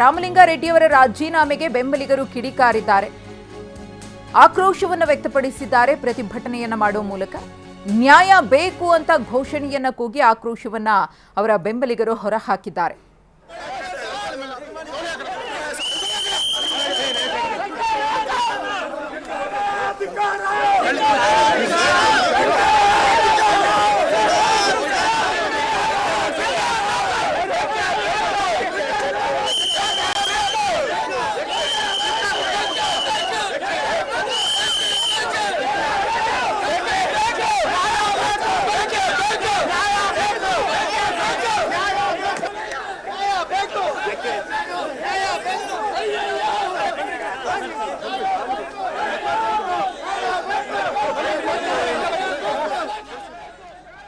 ರಾಮಲಿಂಗಾರೆಡ್ಡಿಯವರ ರಾಜೀನಾಮೆಗೆ ಬೆಂಬಲಿಗರು ಕಿಡಿಕಾರಿದ್ದಾರೆ. ಆಕ್ರೋಶವನ್ನು ವ್ಯಕ್ತಪಡಿಸಿದ್ದಾರೆ. ಪ್ರತಿಭಟನೆಯನ್ನ ಮಾಡುವ ಮೂಲಕ ನ್ಯಾಯ ಬೇಕು ಅಂತ ಘೋಷಣೆಯನ್ನ ಕೂಗಿ ಆಕ್ರೋಶವನ್ನ ಅವರ ಬೆಂಬಲಿಗರು ಹೊರಹಾಕಿದ್ದಾರೆ.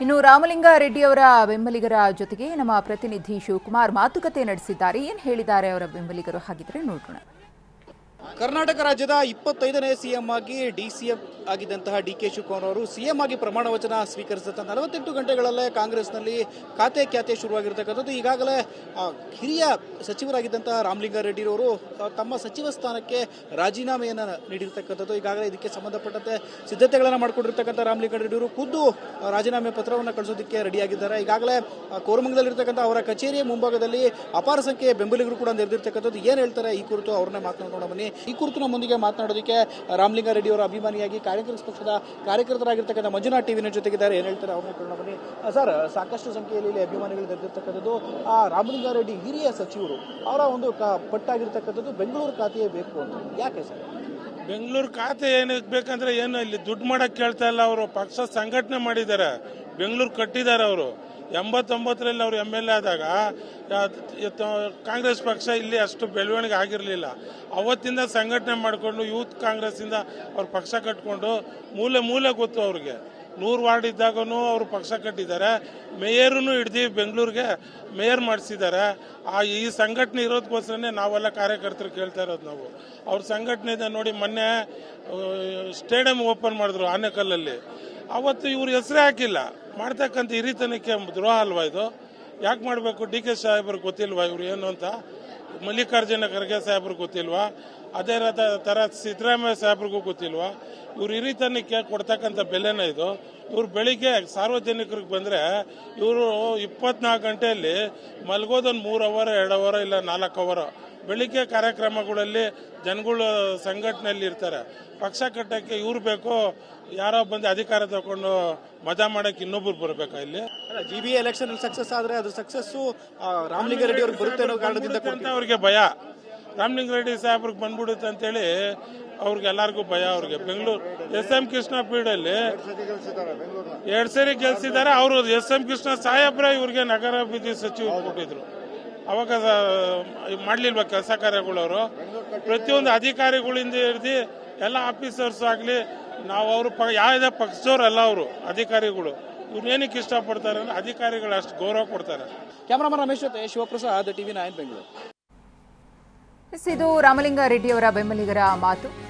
ಇನ್ನು ರಾಮಲಿಂಗಾರೆಡ್ಡಿಯವರ ಬೆಂಬಲಿಗರ ಜೊತೆಗೆ ನಮ್ಮ ಪ್ರತಿನಿಧಿ ಶಿವಕುಮಾರ್ ಮಾತುಕತೆ ನಡೆಸಿದ್ದಾರೆ. ಏನು ಹೇಳಿದ್ದಾರೆ ಅವರ ಬೆಂಬಲಿಗರು ಹಾಗಿದ್ರೆ ನೋಡೋಣ. ಕರ್ನಾಟಕ ರಾಜ್ಯದ 25ನೇ ಸಿಎಂ ಆಗಿ ಡಿಸಿಎಂ ಆಗಿದ್ದಂತಹ ಡಿ.ಕೆ. ಶಿವಕುಮಾರ್ ಅವರು ಸಿಎಂ ಆಗಿ ಪ್ರಮಾಣ ವಚನ ಸ್ವೀಕರಿಸಿದ 48 ಗಂಟೆಗಳಲ್ಲೇ ಕಾಂಗ್ರೆಸ್ನಲ್ಲಿ ಖ್ಯಾತೆ ಶುರುವಾಗಿರ್ತಕ್ಕಂಥದ್ದು. ಈಗಾಗಲೇ ಹಿರಿಯ ಸಚಿವರಾಗಿದ್ದಂತಹ ರಾಮಲಿಂಗಾರೆಡ್ಡಿ ಅವರು ತಮ್ಮ ಸಚಿವ ಸ್ಥಾನಕ್ಕೆ ರಾಜೀನಾಮೆಯನ್ನು ನೀಡಿರ್ತಕ್ಕಂಥದ್ದು. ಈಗಾಗಲೇ ಇದಕ್ಕೆ ಸಂಬಂಧಪಟ್ಟಂತೆ ಸಿದ್ಧತೆಗಳನ್ನು ಮಾಡಿಕೊಂಡಿರ್ತಕ್ಕಂಥ ರಾಮಲಿಂಗಾರೆಡ್ಡಿ ಅವರು ಖುದ್ದು ರಾಜೀನಾಮೆ ಪತ್ರವನ್ನು ಕಳಿಸೋದಕ್ಕೆ ರೆಡಿಯಾಗಿದ್ದಾರೆ. ಈಗಾಗಲೇ ಕೋರಮಂಗಲದಲ್ಲಿರ್ತಕ್ಕಂಥ ಅವರ ಕಚೇರಿಯ ಮುಂಭಾಗದಲ್ಲಿ ಅಪಾರ ಸಂಖ್ಯೆಯ ಬೆಂಬಲಿಗರು ಕೂಡ ನೆರೆದಿರ್ತಕ್ಕಂಥದ್ದು. ಏನು ಹೇಳ್ತಾರೆ ಈ ಕುರಿತು ಅವ್ರನ್ನೇ ಮಾತನಾಡೋಣ ಬನ್ನಿ. ಈ ಕುರಿತು ನಮ್ಮೊಂದಿಗೆ ಮಾತನಾಡೋದಕ್ಕೆ ರಾಮಲಿಂಗಾರೆಡ್ಡಿ ಅವರ ಅಭಿಮಾನಿಯಾಗಿ ಕಾಂಗ್ರೆಸ್ ಪಕ್ಷದ ಕಾರ್ಯಕರ್ತರಾಗಿರ್ತಕ್ಕಂಥ ಮಂಜುನಾಥ್ ಟಿವಿನ ಜೊತೆಗಿದ್ದಾರೆ. ಏನು ಹೇಳ್ತಾರೆ ಅವ್ರನ್ನ ಕೇಳೋಣ ಬನ್ನಿ. ಸರ್, ಸಾಕಷ್ಟು ಸಂಖ್ಯೆಯಲ್ಲಿ ಇಲ್ಲಿ ಅಭಿಮಾನಿಗಳು ನೆರೆದಿರ್ತಕ್ಕಂಥದ್ದು. ರಾಮಲಿಂಗಾರೆಡ್ಡಿ ಹಿರಿಯ ಸಚಿವರು, ಅವರ ಒಂದು ಪಟ್ಟಾಗಿರ್ತಕ್ಕಂಥದ್ದು ಬೆಂಗಳೂರು ಖಾತೆಯೇ ಬೇಕು ಅಂತ. ಯಾಕೆ ಸರ್ ಬೆಂಗಳೂರು ಖಾತೆ ಏನಕ್ಕೆ ಬೇಕಂದ್ರೆ ಏನು ಇಲ್ಲಿ ದುಡ್ಡು ಮಾಡಕ್ ಕೇಳ್ತಾ ಇಲ್ಲ. ಅವರು ಪಕ್ಷ ಸಂಘಟನೆ ಮಾಡಿದ್ದಾರೆ, ಬೆಂಗಳೂರು ಕಟ್ಟಿದ್ದಾರೆ. ಅವರು 89ರಲ್ಲಿ ಅವರು MLA ಆದಾಗ ಕಾಂಗ್ರೆಸ್ ಪಕ್ಷ ಇಲ್ಲಿ ಅಷ್ಟು ಬೆಳವಣಿಗೆ ಆಗಿರಲಿಲ್ಲ. ಅವತ್ತಿಂದ ಸಂಘಟನೆ ಮಾಡಿಕೊಂಡು ಯೂತ್ ಕಾಂಗ್ರೆಸ್ಸಿಂದ ಅವ್ರು ಪಕ್ಷ ಕಟ್ಕೊಂಡು ಮೂಲೆ ಗೊತ್ತು ಅವ್ರಿಗೆ. 100 ವಾರ್ಡ್ ಇದ್ದಾಗೂ ಅವರು ಪಕ್ಷ ಕಟ್ಟಿದ್ದಾರೆ. ಮೇಯರ್ನು ಹಿಡ್ದು ಬೆಂಗಳೂರಿಗೆ ಮೇಯರ್ ಮಾಡಿಸಿದ್ದಾರೆ. ಈ ಸಂಘಟನೆ ಇರೋದಕ್ಕೋಸ್ಕರನೇ ನಾವೆಲ್ಲ ಕಾರ್ಯಕರ್ತರು ಕೇಳ್ತಾ ಇರೋದು. ನಾವು ಅವ್ರ ಸಂಘಟನೆಯಿಂದ ನೋಡಿ ಮೊನ್ನೆ ಸ್ಟೇಡಿಯಂ ಓಪನ್ ಮಾಡಿದ್ರು ಆನೇಕಲ್ಲಲ್ಲಿ. ಅವತ್ತು ಇವ್ರ ಹೆಸರೇ ಹಾಕಿಲ್ಲ. ಮಾಡ್ತಕ್ಕಂಥ ಹಿರಿತನಕ್ಕೆ ದ್ರೋಹ ಅಲ್ವಾ ಇದು? ಯಾಕೆ ಮಾಡಬೇಕು? ಡಿ.ಕೆ. ಸಾಹೇಬ್ರಿಗೆ ಗೊತ್ತಿಲ್ವಾ ಇವ್ರು ಏನು ಅಂತ? ಮಲ್ಲಿಕಾರ್ಜುನ ಖರ್ಗೆ ಸಾಹೇಬ್ರಿಗೆ ಗೊತ್ತಿಲ್ವಾ? ಅದೇ ಥರ ಸಿದ್ದರಾಮಯ್ಯ ಸಾಹೇಬ್ರಿಗೂ ಗೊತ್ತಿಲ್ವಾ? ಇವ್ರು ಹಿರಿತನಕ್ಕೆ ಕೊಡ್ತಕ್ಕಂಥ ಬೆಲೆನ ಇದು. ಇವ್ರು ಬೆಳಿಗ್ಗೆ ಸಾರ್ವಜನಿಕರಿಗೆ ಬಂದರೆ ಇವರು 24 ಗಂಟೆಯಲ್ಲಿ ಮಲಗೋದೊಂದು 3 ಅವರ್ 2 ಅವರ್ ಇಲ್ಲ 4 ಅವರ್. ಬೆಳಿಗ್ಗೆ ಕಾರ್ಯಕ್ರಮಗಳಲ್ಲಿ ಜನಗಳು ಸಂಘಟನೆಯಲ್ಲಿ ಇರ್ತಾರೆ. ಪಕ್ಷ ಕಟ್ಟಕ್ಕೆ ಇವ್ರು ಬೇಕು, ಯಾರೋ ಬಂದು ಅಧಿಕಾರ ತಗೊಂಡು ಮಜಾ ಮಾಡಕ್ಕೆ ಇನ್ನೊಬ್ರು ಬರಬೇಕಾ? ಇಲ್ಲಿ GBA ಎಲೆಕ್ಷನ್ ಸಕ್ಸಸ್ ಆದ್ರೆ ಅದು ಸಕ್ಸಸ್ ರಾಮಲಿಂಗಾರೆಡ್ಡಿ ಅವ್ರಿಗೆ ಬರುತ್ತೆ ಅನ್ನೋ ಕಾರಣದಿಂದ ಅವ್ರಿಗೆ ಭಯ. ರಾಮಲಿಂಗಾರೆಡ್ಡಿ ಸಾಹೇಬ್ರಿಗೆ ಬಂದ್ಬಿಡುತ್ತೆ ಅಂತೇಳಿ ಅವ್ರಿಗೆ ಎಲ್ಲರಿಗೂ ಭಯ. ಅವ್ರಿಗೆ ಬೆಂಗಳೂರು SM ಕೃಷ್ಣ ಪೀಡಲ್ಲಿ 2 ಸರಿ ಗೆಲ್ಸಿದ್ದಾರೆ. ಅವರು SM ಕೃಷ್ಣ ಸಾಹೇಬ್ರ ಇವ್ರಿಗೆ ನಗರಾಭಿವೃದ್ಧಿ ಸಚಿವ ಕೊಟ್ಟಿದ್ರು. ಅವಾಗ ಮಾಡ್ಲಿಲ್ವಾ ಕೆಲಸ ಕಾರ್ಯಗಳು? ಅವರು ಪ್ರತಿಯೊಂದು ಅಧಿಕಾರಿಗಳಿಂದ ಹಿಡಿದು ಎಲ್ಲ ಆಫೀಸರ್ಸ್ ಆಗಲಿ, ನಾವು ಅವರು ಯಾವುದೇ ಪಕ್ಷದವ್ರಲ್ಲ. ಅವರು ಅಧಿಕಾರಿಗಳು ಇವ್ರೇನಕ್ಕೆ ಇಷ್ಟಪಡ್ತಾರೆ ಅಂದ್ರೆ ಅಧಿಕಾರಿಗಳು ಅಷ್ಟು ಗೌರವ ಕೊಡ್ತಾರೆ. ಕ್ಯಾಮರಾಮನ್ ರಮೇಶ್ ಜೊತೆ ಶಿವಪ್ರಸಾದ್, TV9 ಬೆಂಗಳೂರು. ಇದು ರಾಮಲಿಂಗಾರೆಡ್ಡಿಯವರ ಬೆಂಬಲಿಗರ ಮಾತು.